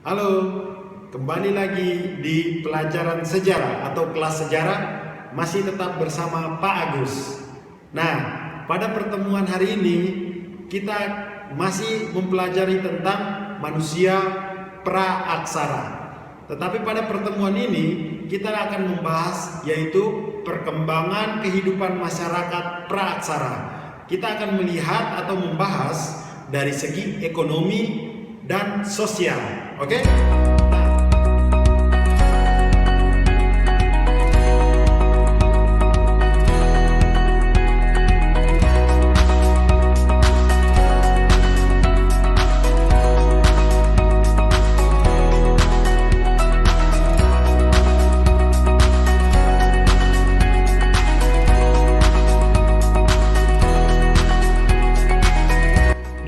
Halo, kembali lagi di pelajaran sejarah atau kelas sejarah, masih tetap bersama Pak Agus. Nah, pada pertemuan hari ini kita masih mempelajari tentang manusia praaksara. Tetapi pada pertemuan ini kita akan membahas yaitu perkembangan kehidupan masyarakat praaksara. Kita akan melihat atau membahas dari segi ekonomi dan sosial. Oke?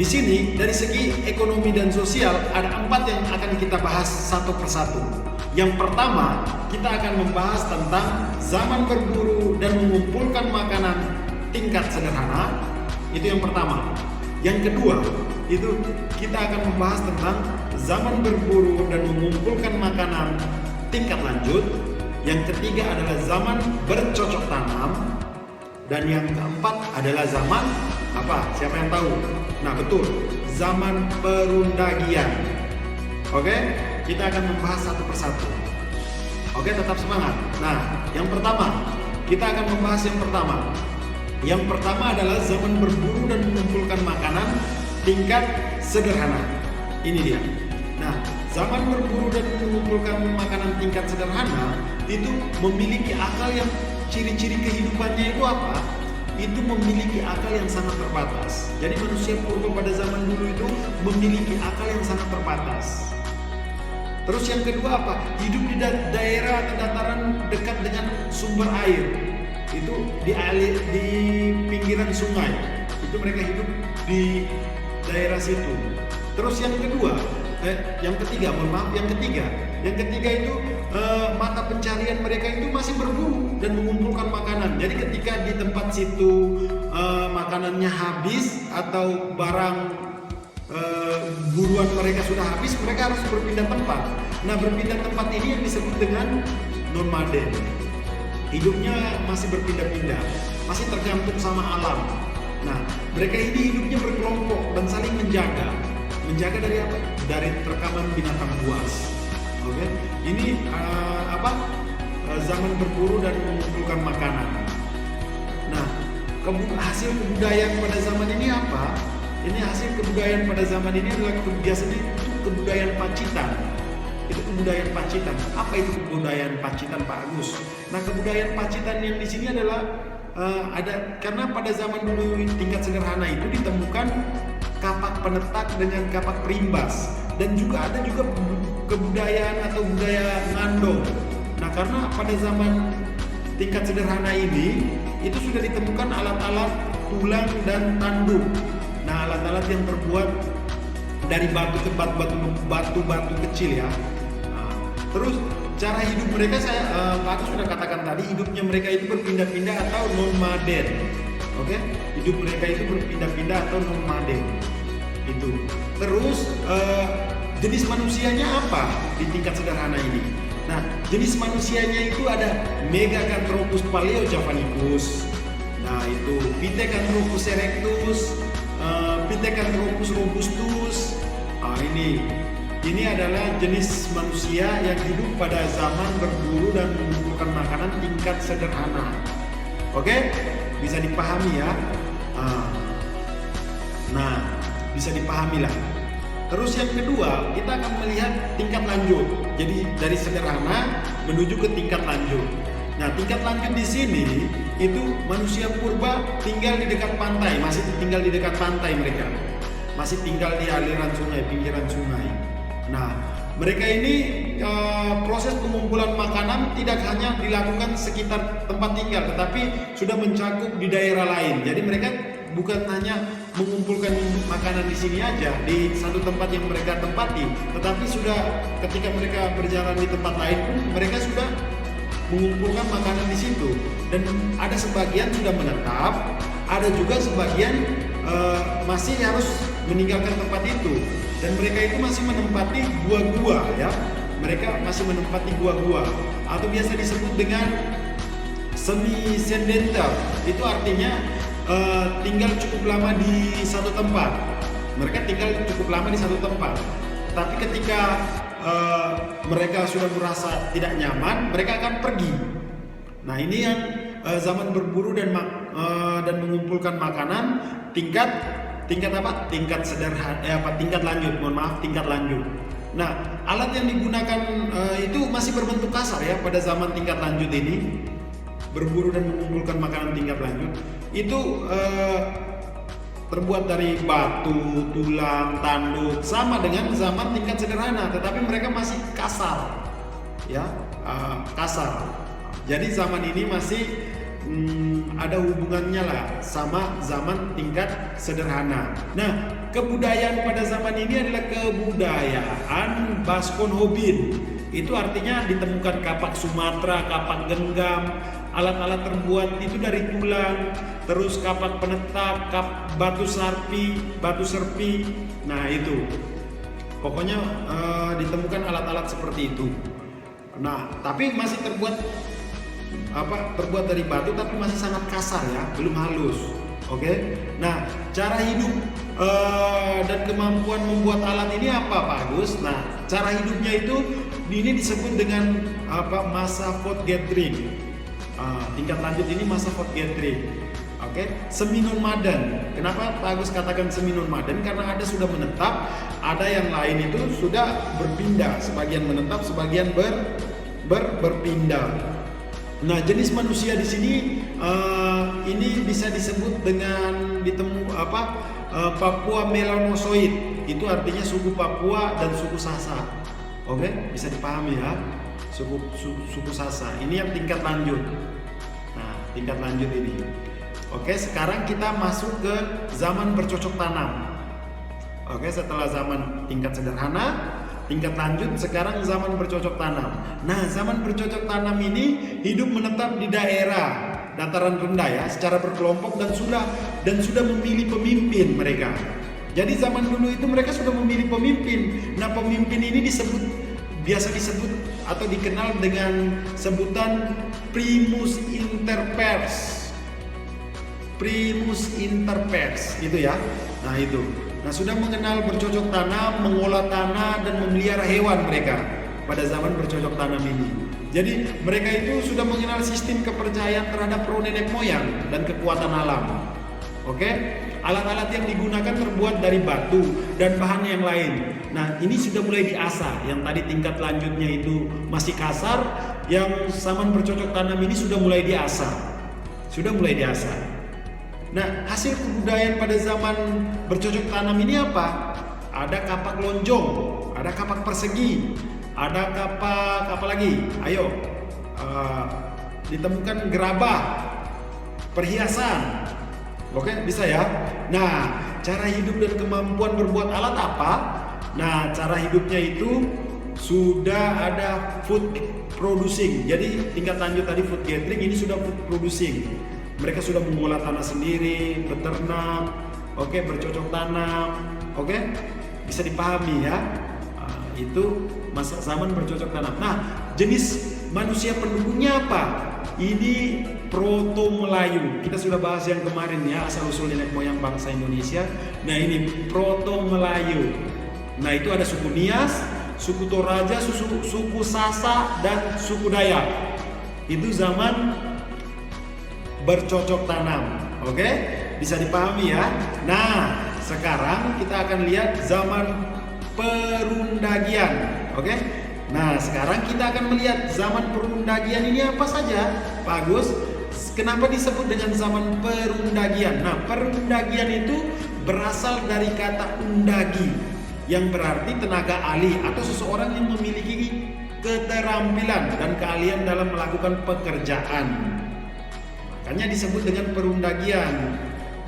Di sini dari segi ekonomi dan sosial ada 4 yang akan kita bahas satu persatu. Yang pertama, kita akan membahas tentang zaman berburu dan mengumpulkan makanan tingkat sederhana. Itu yang pertama. Yang kedua, itu kita akan membahas tentang zaman berburu dan mengumpulkan makanan tingkat lanjut. Yang ketiga adalah zaman bercocok tanam. Dan yang keempat adalah zaman apa? Siapa yang tahu? Nah betul, zaman perundagian. Oke, kita akan membahas satu persatu. Oke, tetap semangat. Nah, yang pertama, kita akan membahas yang pertama. Yang pertama adalah zaman berburu dan mengumpulkan makanan tingkat sederhana. Ini dia. Nah, zaman berburu dan mengumpulkan makanan tingkat sederhana itu memiliki akal yang ciri-ciri kehidupannya itu apa? Itu memiliki akal yang sangat terbatas. Jadi manusia purba pada zaman dulu itu memiliki akal yang sangat terbatas. Terus yang kedua apa? Hidup di daerah atau dataran dekat dengan sumber air. Itu di pinggiran sungai. Itu mereka hidup di daerah situ. Terus yang kedua, yang ketiga itu mata pencarian mereka itu masih berburu dan mengumpulkan makanan. Jadi ketika di tempat situ makanannya habis atau barang buruan mereka sudah habis, mereka harus berpindah tempat. Nah, berpindah tempat ini yang disebut dengan nomaden. Hidupnya masih berpindah-pindah, masih tergantung sama alam. Nah, mereka ini hidupnya berkelompok dan saling menjaga. Menjaga dari apa? Dari terkaman binatang buas. Oke, ini zaman berburu dan mengumpulkan makanan. Nah, hasil kebudayaan pada zaman ini apa? Ini hasil kebudayaan pada zaman ini adalah biasanya itu kebudayaan Pacitan. Itu kebudayaan Pacitan. Apa itu kebudayaan Pacitan, Pak Agus? Nah, kebudayaan Pacitan yang di sini adalah karena pada zaman dulu tingkat sederhana itu ditemukan kapak penetak dengan kapak perimbas, dan juga ada juga kebudayaan atau budaya ngandong. Nah, karena pada zaman tingkat sederhana ini itu sudah ditemukan alat-alat tulang dan tanduk. Nah, alat-alat yang terbuat dari batu kecil ya. Nah, terus cara hidup mereka Pak sudah katakan tadi, hidupnya mereka itu berpindah-pindah atau nomaden. Oke, hidup mereka itu berpindah-pindah atau nomaden. Itu. Terus jenis manusianya apa di tingkat sederhana ini? Nah, jenis manusianya itu ada Megacanthropus paleojavanicus. Nah, itu Pithecanthropus erectus, Pithecanthropus robustus. Nah, ini adalah jenis manusia yang hidup pada zaman berburu dan mengumpulkan makanan tingkat sederhana. Oke, bisa dipahami ya. Nah, bisa dipahami lah. Terus yang kedua, kita akan melihat tingkat lanjut. Jadi dari sederhana menuju ke tingkat lanjut. Nah, tingkat lanjut di sini itu manusia purba tinggal di dekat pantai, masih tinggal di dekat pantai mereka. Masih tinggal di aliran sungai, pinggiran sungai. Nah, mereka ini proses pengumpulan makanan tidak hanya dilakukan sekitar tempat tinggal, tetapi sudah mencakup di daerah lain. Jadi mereka bukan hanya mengumpulkan makanan di sini aja, di satu tempat yang mereka tempati, tetapi sudah ketika mereka berjalan di tempat lain pun mereka sudah mengumpulkan makanan di situ. Dan ada sebagian sudah menetap, ada juga sebagian masih harus meninggalkan tempat itu. dan mereka itu masih menempati gua-gua ya. Mereka masih menempati gua-gua atau biasa disebut dengan semi sedentar. Itu artinya tinggal cukup lama di satu tempat. Mereka tinggal cukup lama di satu tempat. Tapi ketika mereka sudah merasa tidak nyaman, mereka akan pergi. Nah, ini yang zaman berburu dan mengumpulkan makanan tingkat apa? Tingkat sederhana, tingkat lanjut. Mohon maaf, tingkat lanjut. Nah, alat yang digunakan itu masih berbentuk kasar ya pada zaman tingkat lanjut ini. Berburu dan mengumpulkan makanan tingkat lanjut itu terbuat dari batu, tulang, tanduk, sama dengan zaman tingkat sederhana, tetapi mereka masih kasar, ya, kasar. Jadi zaman ini masih ada hubungannya lah sama zaman tingkat sederhana. Nah, kebudayaan pada zaman ini adalah kebudayaan Baskon Hobin. Itu artinya ditemukan kapak Sumatera, kapak genggam, alat-alat terbuat itu dari tulang, terus kapak penetap, batu serpi. Nah, itu pokoknya ditemukan alat-alat seperti itu. Nah, tapi masih terbuat dari batu, tapi masih sangat kasar ya, belum halus. Oke. Nah, cara hidup dan kemampuan membuat alat ini apa, Pak Agus? Nah, cara hidupnya itu ini disebut dengan masa food gathering. Tingkat lanjut ini masa food gathering. Oke, semi nomaden. Kenapa Pak Agus katakan semi nomaden? Karena ada sudah menetap, ada yang lain itu sudah berpindah. Sebagian menetap, sebagian berpindah. Nah, jenis manusia di sini ini bisa disebut dengan Papua Melanosoid. Itu artinya suku Papua dan suku Sasak. Oke, bisa dipahami ya. Suku Sasak. Ini yang tingkat lanjut. Nah, tingkat lanjut ini. Oke, sekarang kita masuk ke zaman bercocok tanam. Oke, setelah zaman tingkat sederhana, tingkat lanjut, sekarang zaman bercocok tanam. Nah, zaman bercocok tanam ini hidup menetap di daerah dataran rendah ya, secara berkelompok dan sudah memilih pemimpin mereka. Jadi zaman dulu itu mereka sudah memilih pemimpin. Nah, pemimpin ini biasa disebut atau dikenal dengan sebutan primus inter pares. Primus inter pares itu ya. Nah, itu. Nah, sudah mengenal bercocok tanam, mengolah tanah dan memelihara hewan mereka pada zaman bercocok tanam ini. Jadi mereka itu sudah mengenal sistem kepercayaan terhadap roh nenek moyang dan kekuatan alam. Oke, alat-alat yang digunakan terbuat dari batu dan bahan yang lain. Nah, ini sudah mulai diasah. Yang tadi tingkat lanjutnya itu masih kasar, yang zaman bercocok tanam ini sudah mulai diasah. Nah, hasil kebudayaan pada zaman bercocok tanam ini apa? Ada kapak lonjong, ada kapak persegi, ada kapak apa lagi? Ayo, ditemukan gerabah, perhiasan. Oke, bisa ya? Nah, cara hidup dan kemampuan berbuat alat apa? Nah, cara hidupnya itu sudah ada food producing. Jadi tingkat lanjut tadi food gathering, ini sudah food producing. Mereka sudah mengolah tanah sendiri, beternak, oke, bercocok tanam, oke, bisa dipahami ya. Itu masa zaman bercocok tanam. Nah, jenis manusia penduduknya apa? Ini Proto Melayu. Kita sudah bahas yang kemarin ya, asal usul nenek moyang bangsa Indonesia. Nah, ini Proto Melayu. Nah, itu ada suku Nias, suku Toraja, suku Sasak, dan suku Dayak. Itu zaman bercocok tanam. Oke, bisa dipahami ya. Nah, sekarang kita akan lihat zaman perundagian. Oke, nah sekarang kita akan melihat zaman perundagian ini apa saja, Pak Agus. Kenapa disebut dengan zaman perundagian? Nah, perundagian itu berasal dari kata undagi, yang berarti tenaga ahli atau seseorang yang memiliki keterampilan dan keahlian dalam melakukan pekerjaan. Makanya disebut dengan perundagian.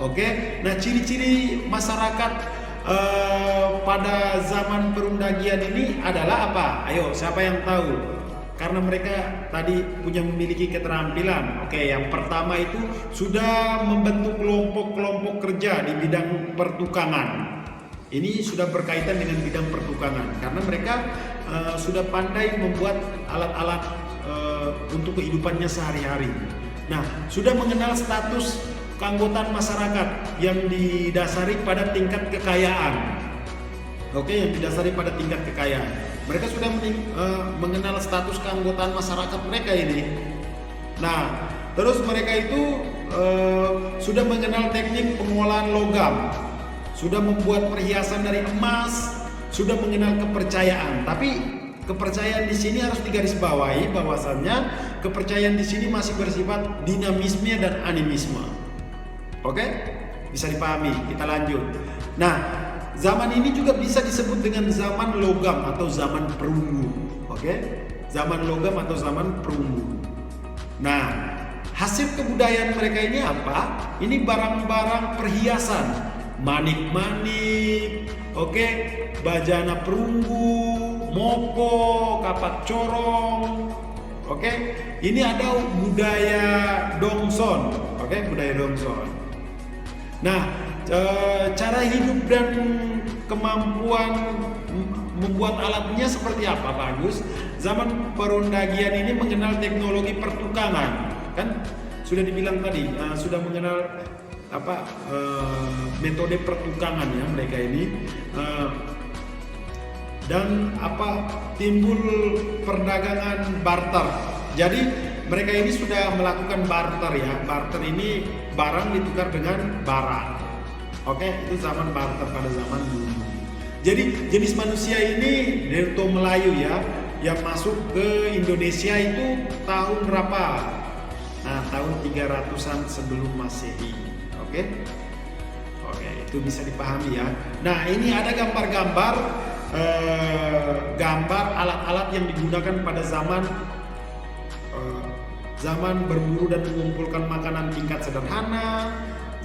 Oke, nah ciri-ciri masyarakat pada zaman perundagian ini adalah apa? Ayo, siapa yang tahu? Karena mereka tadi memiliki keterampilan. Oke, yang pertama itu sudah membentuk kelompok-kelompok kerja di bidang pertukangan. Ini sudah berkaitan dengan bidang pertukangan karena mereka sudah pandai membuat alat-alat untuk kehidupannya sehari-hari. Nah, sudah mengenal status keanggotaan masyarakat yang didasari pada tingkat kekayaan. Oke, yang didasari pada tingkat kekayaan. Mereka sudah mengenal status keanggotaan masyarakat mereka ini. Nah, terus mereka itu sudah mengenal teknik pengolahan logam, sudah membuat perhiasan dari emas, sudah mengenal kepercayaan. Tapi kepercayaan di sini harus digarisbawahi bahwasannya kepercayaan di sini masih bersifat dinamisme dan animisme. Oke? Bisa dipahami. Kita lanjut. Nah, zaman ini juga bisa disebut dengan zaman logam atau zaman perunggu. Oke? Zaman logam atau zaman perunggu. Nah, hasil kebudayaan mereka ini apa? Ini barang-barang perhiasan, manik-manik, oke, bajana perunggu, moko, kapak corong, oke. Ini ada budaya Dongson, oke, budaya Dongson. Nah, cara hidup dan kemampuan membuat alatnya seperti apa, Pak Agus? Zaman Perundagian ini mengenal teknologi pertukangan, kan sudah dibilang tadi, sudah mengenal metode pertukangan ya mereka ini, dan timbul perdagangan barter. Jadi mereka ini sudah melakukan barter ya. Barter ini barang ditukar dengan barang. Oke, itu zaman barter pada zaman dulu. Jadi jenis manusia ini Delta Melayu ya, yang masuk ke Indonesia itu tahun berapa? Nah, tahun 300-an sebelum Masehi. Oke, itu bisa dipahami ya. Nah, ini ada gambar-gambar alat-alat yang digunakan pada zaman berburu dan mengumpulkan makanan tingkat sederhana,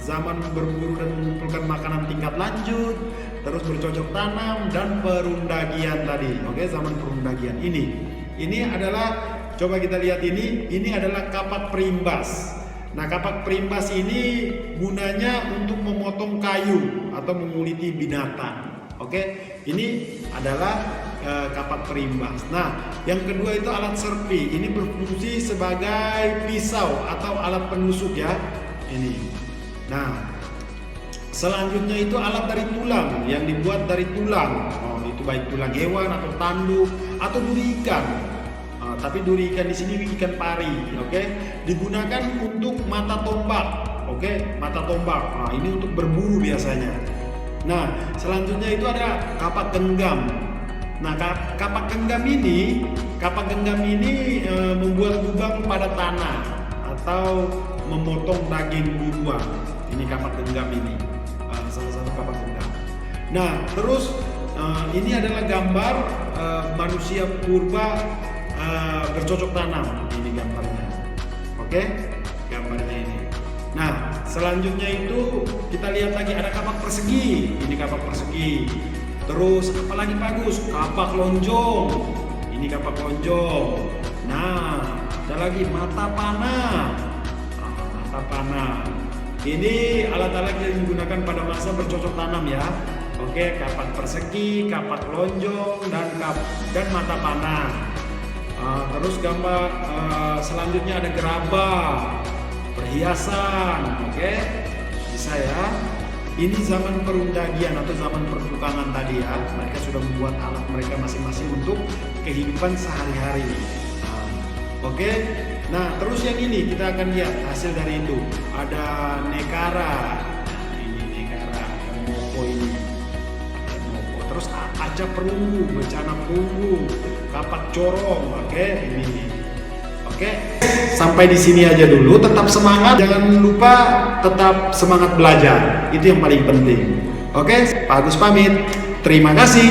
zaman berburu dan mengumpulkan makanan tingkat lanjut, terus bercocok tanam dan perundagian tadi. Oke, zaman perundagian ini adalah, coba kita lihat ini adalah kapak perimbas. Nah, kapak perimbas ini gunanya untuk memotong kayu atau menguliti binatang. Oke, ini adalah kapak perimbas. Nah, yang kedua itu alat serpi. Ini berfungsi sebagai pisau atau alat penusuk ya. Ini. Nah, selanjutnya itu alat dari tulang yang dibuat dari tulang. Oh, itu baik tulang hewan atau tanduk atau duri ikan. Tapi duri ikan di sini ikan pari. Oke, digunakan untuk mata tombak. Oke, mata tombak. Nah, ini untuk berburu biasanya. Nah, selanjutnya itu ada kapak genggam. Nah, kapak genggam ini membuat lubang pada tanah atau memotong daging buruan. Ini kapak genggam ini, salah satu kapak genggam. Nah, terus ini adalah gambar manusia purba bercocok tanam. Ini gambarnya. Oke, gambarnya ini. Nah, selanjutnya itu kita lihat lagi ada kapak persegi. Ini kapak persegi. Terus apalagi bagus, kapak lonjong. Ini kapak lonjong. Nah, ada lagi mata panah. Mata panah. Ini alat-alat yang digunakan pada masa bercocok tanam ya. Oke, kapak persegi, kapak lonjong dan mata panah. Terus gambar selanjutnya ada gerabah, perhiasan. Oke, bisa ya. Ini zaman perundagian atau zaman pertukangan tadi ya. Mereka sudah membuat alat mereka masing-masing untuk kehidupan sehari-hari. Oke. Nah, terus yang ini kita akan lihat hasil dari itu. Ada nekara. Nah, ini nekara, moko ini. Moko. Terus aca perunggu, becana perunggu, kapak corong. Oke, ini. Oke. Sampai di sini aja dulu. Tetap semangat. Jangan lupa tetap semangat belajar. Itu yang paling penting. Oke, Pak Agus pamit. Terima kasih.